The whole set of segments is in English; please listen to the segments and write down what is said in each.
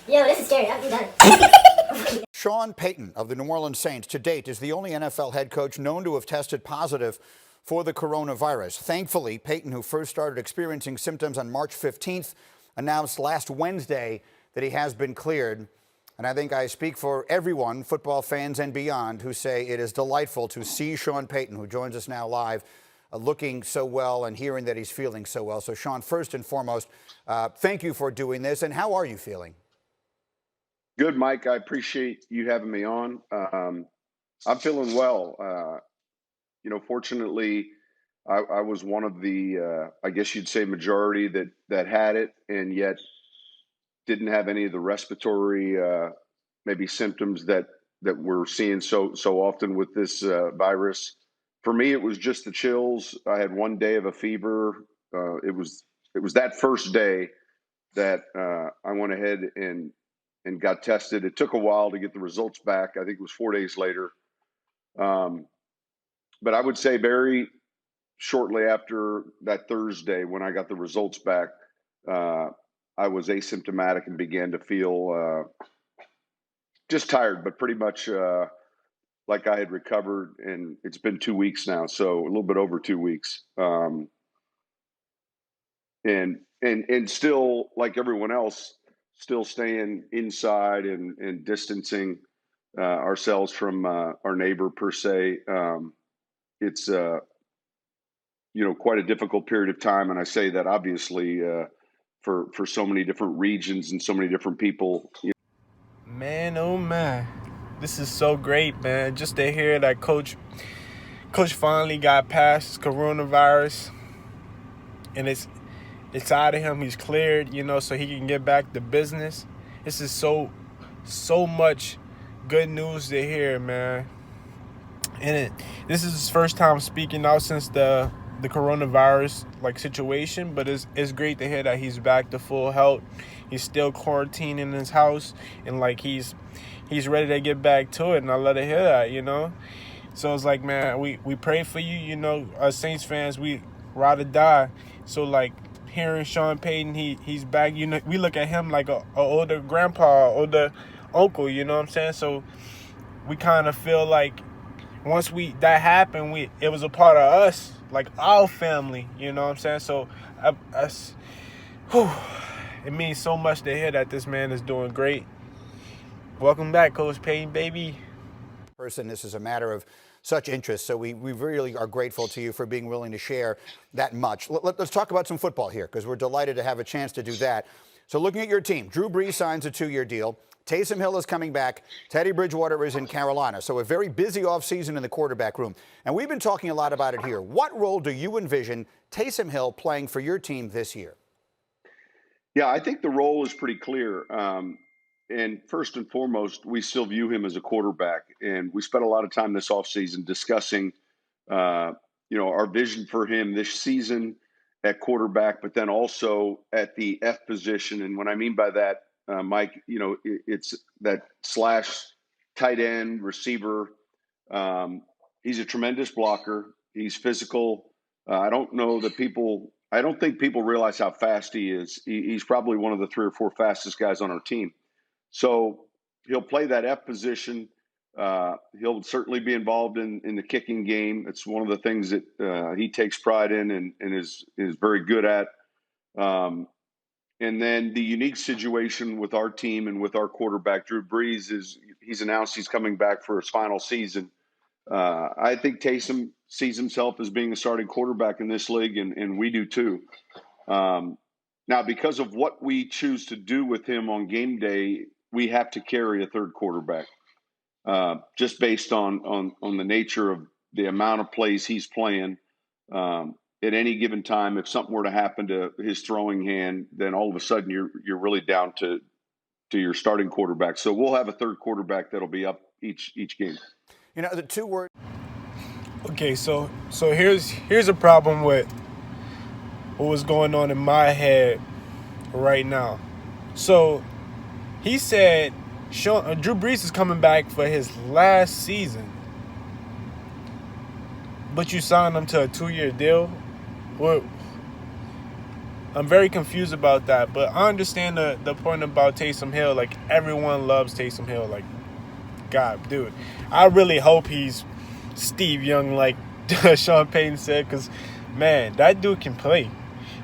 Yo, this is scary. I'm done. Sean Payton of the New Orleans Saints, to date, is the only NFL head coach known to have tested positive for the coronavirus. Thankfully, Payton, who first started experiencing symptoms on March 15th, announced last Wednesday that he has been cleared. And I think I speak for everyone, football fans and beyond, who say it is delightful to see Sean Payton, who joins us now live, looking so well and hearing that he's feeling so well. So, Sean, first and foremost, thank you for doing this. And how are you feeling? Good, Mike. I appreciate you having me on. I'm feeling well. Fortunately, I was one of the, I guess you'd say, majority that had it, and yet didn't have any of the respiratory maybe symptoms that we're seeing so often with this virus. For me, it was just the chills. I had one day of a fever. It was that first day that I went ahead and got tested. It took a while to get the results back. I think it was 4 days later. But I would say very shortly after that Thursday, when I got the results back, I was asymptomatic and began to feel just tired, but pretty much like I had recovered. And it's been 2 weeks now, so a little bit over 2 weeks. And still, like everyone else, still staying inside and distancing ourselves from our neighbor per se. It's quite a difficult period of time, and I say that obviously for so many different regions and so many different people. Man, oh man, this is so great, man. Just to hear that coach finally got past coronavirus, and it's out of him. He's cleared, so he can get back to business. This is so much good news to hear, man. And this is his first time speaking out since the coronavirus situation, but it's great to hear that he's back to full health. He's still quarantining in his house, and he's ready to get back to it, and I love to hear that, So it's like, man, we pray for you, as Saints fans, we ride or die. So hearing Sean Payton, he's back, we look at him like a older grandpa, older uncle, you know what I'm saying? So we kind of feel like once that happened, it was a part of us, like our family, you know what I'm saying? So it means so much to hear that this man is doing great. Welcome back, Coach Payton, baby. This is a matter of such interest, so we really are grateful to you for being willing to share that much. Let's talk about some football here, because we're delighted to have a chance to do that. So looking at your team, Drew Brees signs a 2-year deal. Taysom Hill is coming back. Teddy Bridgewater is in Carolina. So a very busy offseason in the quarterback room. And we've been talking a lot about it here. What role do you envision Taysom Hill playing for your team this year? Yeah, I think the role is pretty clear. And first and foremost, we still view him as a quarterback. And we spent a lot of time this offseason discussing, our vision for him this season at quarterback, but then also at the F position. And what I mean by that, Mike, it's that / tight end receiver. He's a tremendous blocker. He's physical. I don't think people realize how fast he is. He's probably one of the 3 or 4 fastest guys on our team. So he'll play that F position. He'll certainly be involved in the kicking game. It's one of the things that he takes pride in and is very good at. And then the unique situation with our team and with our quarterback, Drew Brees, is he's announced he's coming back for his final season. I think Taysom sees himself as being the starting quarterback in this league, and we do too. Now, because of what we choose to do with him on game day, we have to carry a third quarterback, just based on the nature of the amount of plays he's playing. At any given time, if something were to happen to his throwing hand, then all of a sudden you're really down to your starting quarterback. So we'll have a third quarterback that'll be up each game. The 2 words. Okay, so here's a problem with what was going on in my head right now. So he said Drew Brees is coming back for his last season, but you signed him to a 2-year deal. I'm very confused about that. But I understand the point about Taysom Hill. Like, everyone loves Taysom Hill. Like, God, dude. I really hope he's Steve Young, like Sean Payton said, because, man, that dude can play.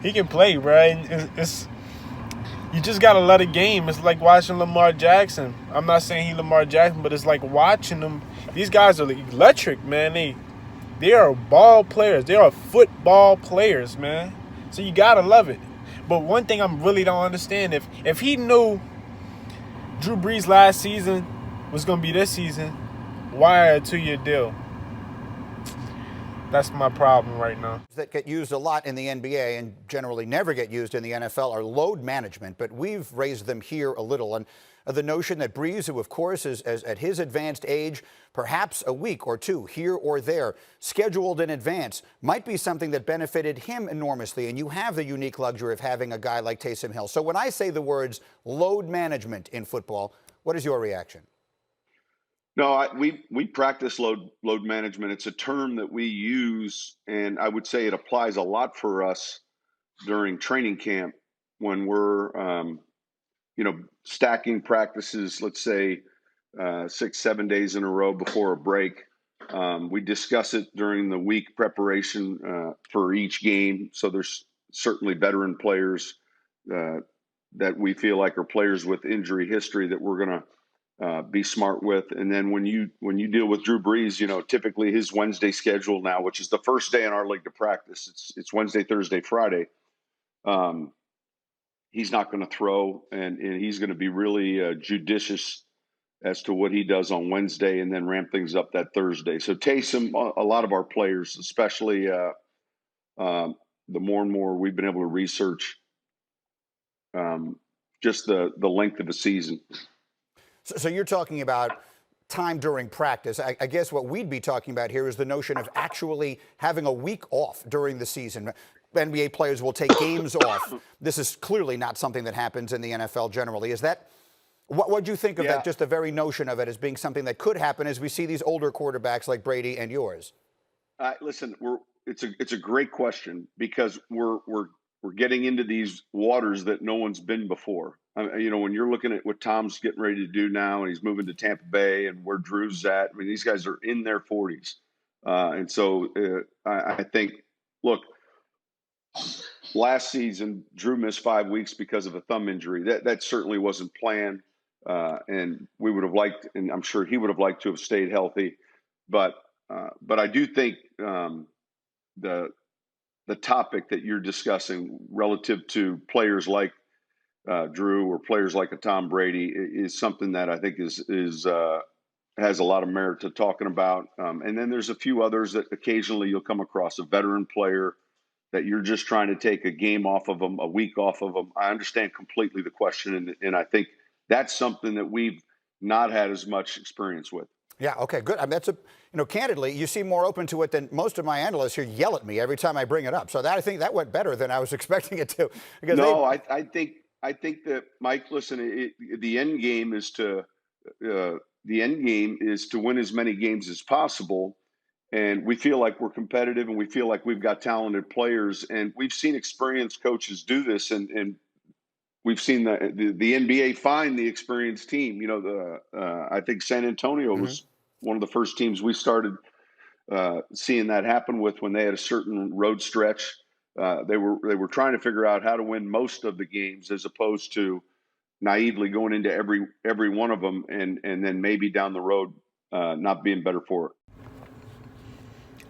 He can play, right? It's you just got to let a game. It's like watching Lamar Jackson. I'm not saying he Lamar Jackson, but it's like watching them. These guys are electric, man. They are ball players. They are football players, man. So you got to love it. But one thing I really don't understand, if he knew Drew Brees last season was going to be this season, why a 2-year deal? That's my problem right now. That get used a lot in the NBA and generally never get used in the NFL are load management, but we've raised them here a little. And the notion that Brees, who of course is at his advanced age, perhaps a week or two here or there, scheduled in advance, might be something that benefited him enormously. And you have the unique luxury of having a guy like Taysom Hill. So when I say the words load management in football, what is your reaction? No, we practice load management. It's a term that we use, and I would say it applies a lot for us during training camp when we're, stacking practices. Let's say 6-7 days in a row before a break. We discuss it during the week preparation for each game. So there's certainly veteran players that we feel like are players with injury history that we're going to be smart with. And then when you deal with Drew Brees, typically his Wednesday schedule now, which is the first day in our league to practice, it's Wednesday, Thursday, Friday. He's not going to throw, and he's going to be really judicious as to what he does on Wednesday, and then ramp things up that Thursday. So Taysom, a lot of our players, especially the more and more we've been able to research just the length of the season. So you're talking about time during practice. I guess what we'd be talking about here is the notion of actually having a week off during the season. NBA players will take games off. This is clearly not something that happens in the NFL generally. Is that what do you think of that? Just the very notion of it as being something that could happen as we see these older quarterbacks like Brady and yours. Listen, it's a great question because we're getting into these waters that no one's been before. When you're looking at what Tom's getting ready to do now, and he's moving to Tampa Bay, and where Drew's at, I mean, these guys are in their 40s, and so I think, look, last season Drew missed 5 weeks because of a thumb injury. That certainly wasn't planned, and we would have liked, and I'm sure he would have liked to have stayed healthy, but I do think the topic that you're discussing relative to players like Drew or players like a Tom Brady is something that I think is has a lot of merit to talking about. And then there's a few others that occasionally you'll come across, a veteran player that you're just trying to take a game off of them, a week off of them. I understand completely the question, and I think that's something that we've not had as much experience with. Yeah, okay, good. I mean, that's candidly, you seem more open to it than most of my analysts here yell at me every time I bring it up. So I think that went better than I was expecting it to. Because I think that, Mike, listen, the end game is to win as many games as possible. And we feel like we're competitive, and we feel like we've got talented players, and we've seen experienced coaches do this, and we've seen the NBA find the experienced team. I think San Antonio was one of the first teams we started seeing that happen with when they had a certain road stretch. They were trying to figure out how to win most of the games as opposed to naively going into every one of them and then maybe down the road not being better for it.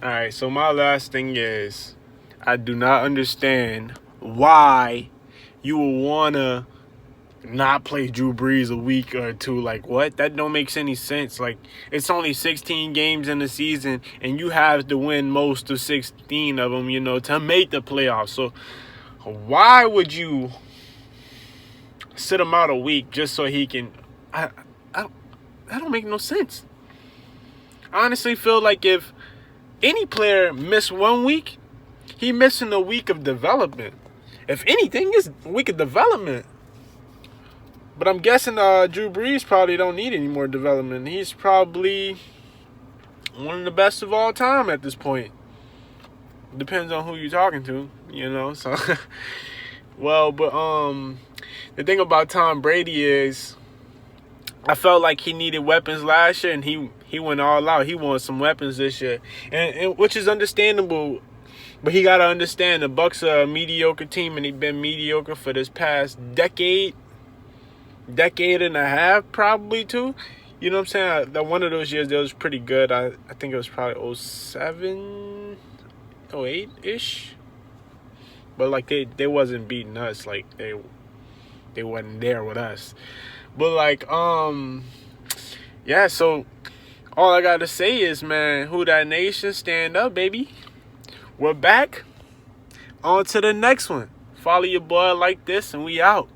All right, so my last thing is I do not understand why you will want to not play Drew Brees a week or two. Like, what? That don't make any sense. Like, it's only 16 games in the season, and you have to win most of 16 of them, to make the playoffs. So why would you sit him out a week just so he can – that don't make no sense. I honestly feel like if any player miss 1 week, he missing a week of development. If anything, it's a week of development. But I'm guessing Drew Brees probably don't need any more development. He's probably one of the best of all time at this point. Depends on who you're talking to, So Well, but the thing about Tom Brady is, I felt like he needed weapons last year, and he went all out. He wanted some weapons this year, and which is understandable. But he gotta understand the Bucs are a mediocre team, and they've been mediocre for this past decade and a half, probably too. You know what I'm saying? That one of those years that was pretty good. I think it was probably 07, 08-ish. But like they wasn't beating us, like they wasn't there with us. But like yeah, so all I gotta say is, man, who that nation, stand up, baby. We're back. On to the next one. Follow your boy like this, and we out.